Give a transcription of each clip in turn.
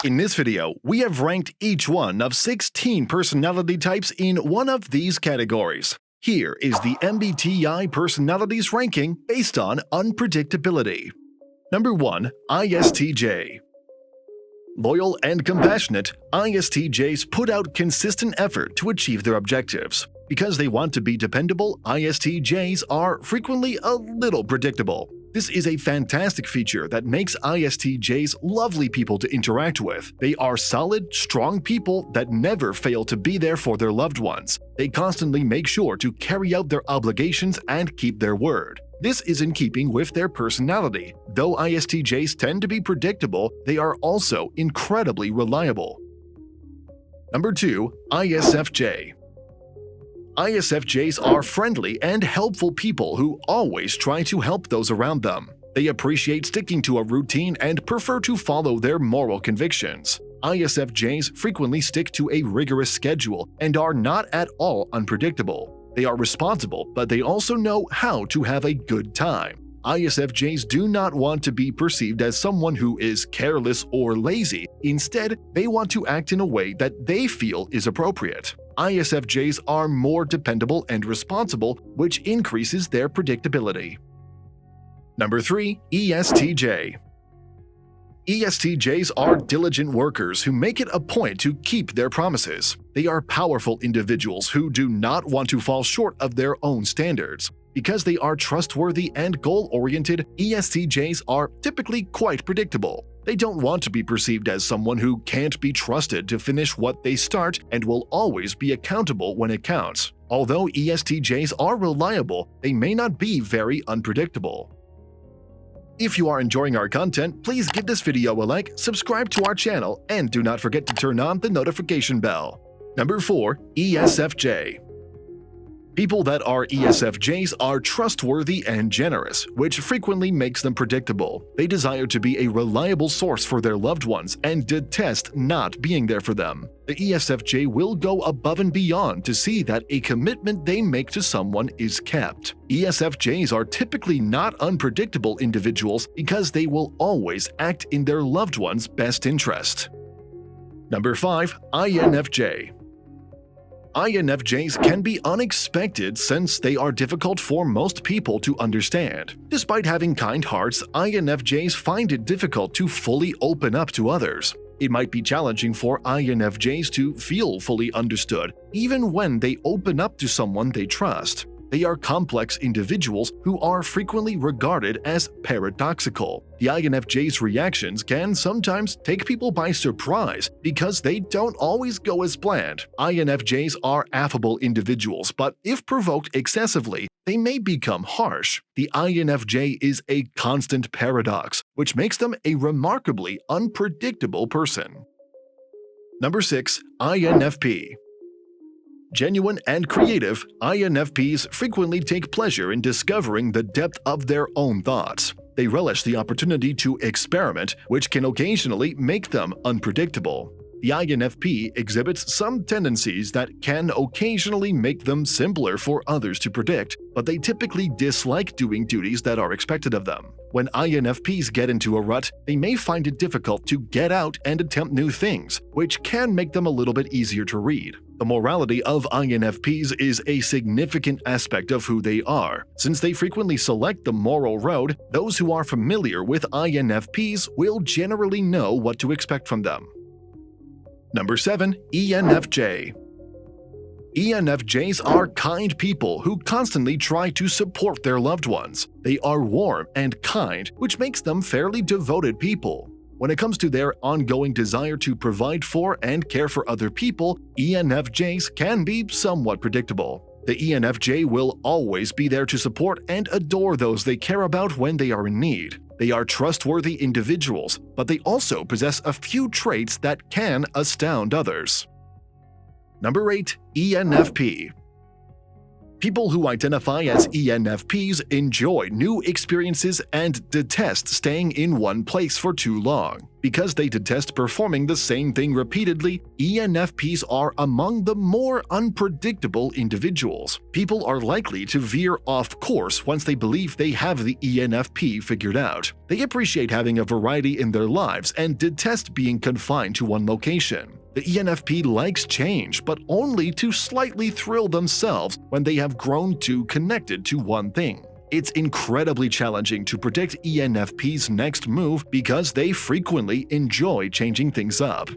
In this video, we have ranked each one of 16 personality types in one of these categories. Here is the MBTI personalities ranking based on unpredictability. Number 1. ISTJ. Loyal and compassionate, ISTJs put out consistent effort to achieve their objectives. Because they want to be dependable, ISTJs are frequently a little predictable. This is a fantastic feature that makes ISTJs lovely people to interact with. They are solid, strong people that never fail to be there for their loved ones. They constantly make sure to carry out their obligations and keep their word. This is in keeping with their personality. Though ISTJs tend to be predictable, they are also incredibly reliable. Number 2. ISFJ. ISFJs are friendly and helpful people who always try to help those around them. They appreciate sticking to a routine and prefer to follow their moral convictions. ISFJs frequently stick to a rigorous schedule and are not at all unpredictable. They are responsible, but they also know how to have a good time. ISFJs do not want to be perceived as someone who is careless or lazy. Instead, they want to act in a way that they feel is appropriate. ISFJs are more dependable and responsible, which increases their predictability. Number 3. ESTJ. ESTJs are diligent workers who make it a point to keep their promises. They are powerful individuals who do not want to fall short of their own standards. Because they are trustworthy and goal-oriented, ESTJs are typically quite predictable. They don't want to be perceived as someone who can't be trusted to finish what they start and will always be accountable when it counts. Although ESTJs are reliable, they may not be very unpredictable. If you are enjoying our content, please give this video a like, subscribe to our channel, and do not forget to turn on the notification bell. Number 4. ESFJ. People that are ESFJs are trustworthy and generous, which frequently makes them predictable. They desire to be a reliable source for their loved ones and detest not being there for them. The ESFJ will go above and beyond to see that a commitment they make to someone is kept. ESFJs are typically not unpredictable individuals because they will always act in their loved one's best interest. Number 5. INFJ. INFJs can be unexpected since they are difficult for most people to understand. Despite having kind hearts, INFJs find it difficult to fully open up to others. It might be challenging for INFJs to feel fully understood, even when they open up to someone they trust. They are complex individuals who are frequently regarded as paradoxical. The INFJ's reactions can sometimes take people by surprise because they don't always go as planned. INFJs are affable individuals, but if provoked excessively, they may become harsh. The INFJ is a constant paradox, which makes them a remarkably unpredictable person. Number 6. INFP. Genuine and creative, INFPs frequently take pleasure in discovering the depth of their own thoughts. They relish the opportunity to experiment, which can occasionally make them unpredictable. The INFP exhibits some tendencies that can occasionally make them simpler for others to predict, but they typically dislike doing duties that are expected of them. When INFPs get into a rut, they may find it difficult to get out and attempt new things, which can make them a little bit easier to read. The morality of INFPs is a significant aspect of who they are. Since they frequently select the moral road, those who are familiar with INFPs will generally know what to expect from them. Number 7. ENFJ. ENFJs are kind people who constantly try to support their loved ones. They are warm and kind, which makes them fairly devoted people. When it comes to their ongoing desire to provide for and care for other people, ENFJs can be somewhat predictable. The ENFJ will always be there to support and adore those they care about when they are in need. They are trustworthy individuals, but they also possess a few traits that can astound others. Number 8. ENFP. People who identify as ENFPs enjoy new experiences and detest staying in one place for too long. Because they detest performing the same thing repeatedly, ENFPs are among the more unpredictable individuals. People are likely to veer off course once they believe they have the ENFP figured out. They appreciate having a variety in their lives and detest being confined to one location. The ENFP likes change, but only to slightly thrill themselves when they have grown too connected to one thing. It's incredibly challenging to predict ENFP's next move because they frequently enjoy changing things up.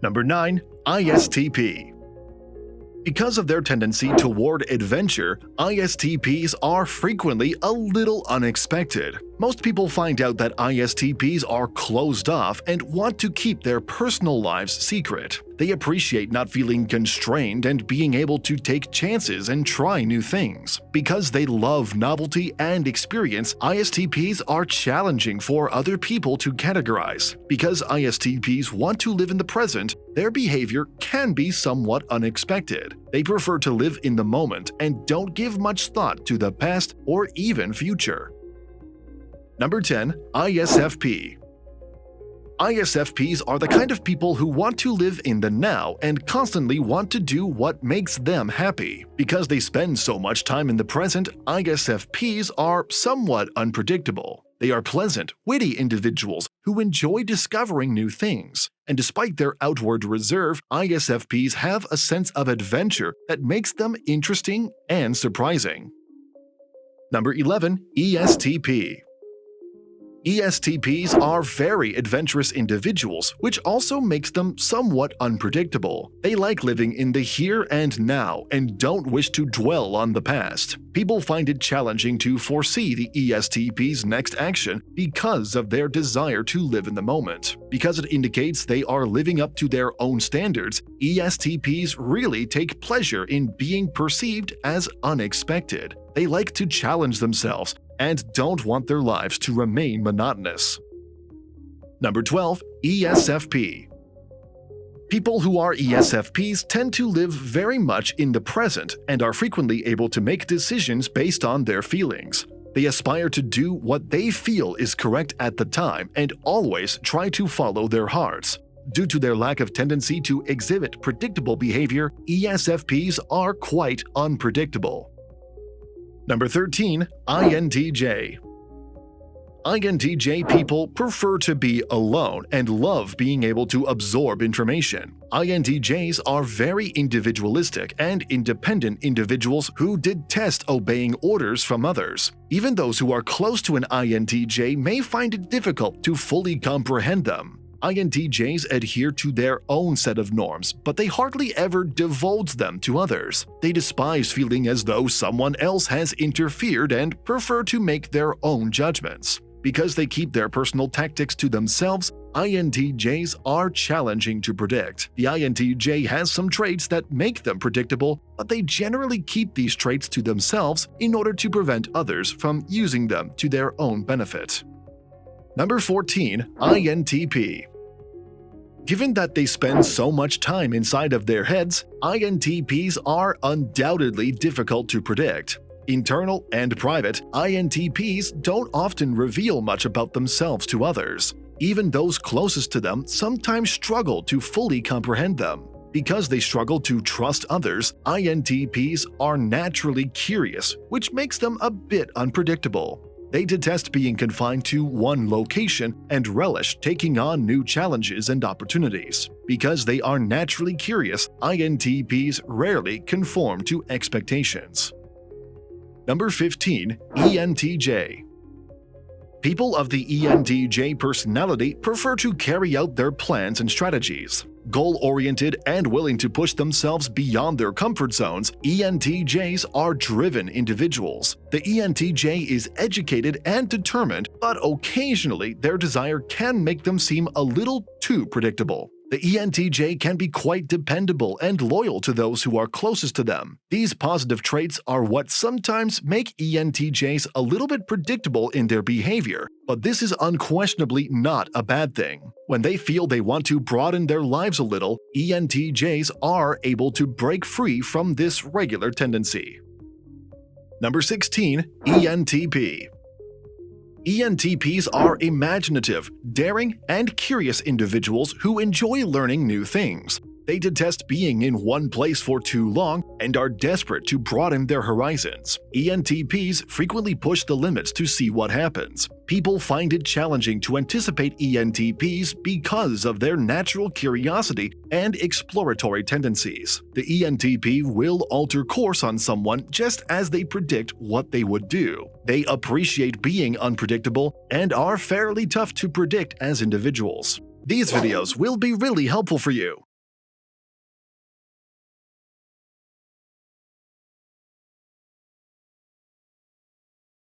Number 9. ISTP. Because of their tendency toward adventure, ISTPs are frequently a little unexpected. Most people find out that ISTPs are closed off and want to keep their personal lives secret. They appreciate not feeling constrained and being able to take chances and try new things. Because they love novelty and experience, ISTPs are challenging for other people to categorize. Because ISTPs want to live in the present, their behavior can be somewhat unexpected. They prefer to live in the moment and don't give much thought to the past or even future. Number 10. ISFP. ISFPs are the kind of people who want to live in the now and constantly want to do what makes them happy. Because they spend so much time in the present, ISFPs are somewhat unpredictable. They are pleasant, witty individuals who enjoy discovering new things. And despite their outward reserve, ISFPs have a sense of adventure that makes them interesting and surprising. Number 11. ESTP. ESTPs are very adventurous individuals, which also makes them somewhat unpredictable. They like living in the here and now and don't wish to dwell on the past. People find it challenging to foresee the ESTP's next action because of their desire to live in the moment. Because it indicates they are living up to their own standards, ESTPs really take pleasure in being perceived as unexpected. They like to challenge themselves and don't want their lives to remain monotonous. Number 12. ESFP. People who are ESFPs tend to live very much in the present and are frequently able to make decisions based on their feelings. They aspire to do what they feel is correct at the time and always try to follow their hearts. Due to their lack of tendency to exhibit predictable behavior, ESFPs are quite unpredictable. Number 13. INTJ. INTJ people prefer to be alone and love being able to absorb information. INTJs are very individualistic and independent individuals who detest obeying orders from others. Even those who are close to an INTJ may find it difficult to fully comprehend them. INTJs adhere to their own set of norms, but they hardly ever divulge them to others. They despise feeling as though someone else has interfered and prefer to make their own judgments. Because they keep their personal tactics to themselves, INTJs are challenging to predict. The INTJ has some traits that make them predictable, but they generally keep these traits to themselves in order to prevent others from using them to their own benefit. Number 14. INTP. Given that they spend so much time inside of their heads, INTPs are undoubtedly difficult to predict. Internal and private, INTPs don't often reveal much about themselves to others. Even those closest to them sometimes struggle to fully comprehend them. Because they struggle to trust others, INTPs are naturally curious, which makes them a bit unpredictable. They detest being confined to one location and relish taking on new challenges and opportunities. Because they are naturally curious, INTPs rarely conform to expectations. Number 15. ENTJ. People of the ENTJ personality prefer to carry out their plans and strategies. Goal-oriented and willing to push themselves beyond their comfort zones, ENTJs are driven individuals. The ENTJ is educated and determined, but occasionally their desire can make them seem a little too predictable. The ENTJ can be quite dependable and loyal to those who are closest to them. These positive traits are what sometimes make ENTJs a little bit predictable in their behavior, but this is unquestionably not a bad thing. When they feel they want to broaden their lives a little, ENTJs are able to break free from this regular tendency. Number 16. ENTP. ENTPs are imaginative, daring, and curious individuals who enjoy learning new things. They detest being in one place for too long and are desperate to broaden their horizons. ENTPs frequently push the limits to see what happens. People find it challenging to anticipate ENTPs because of their natural curiosity and exploratory tendencies. The ENTP will alter course on someone just as they predict what they would do. They appreciate being unpredictable and are fairly tough to predict as individuals. These videos will be really helpful for you.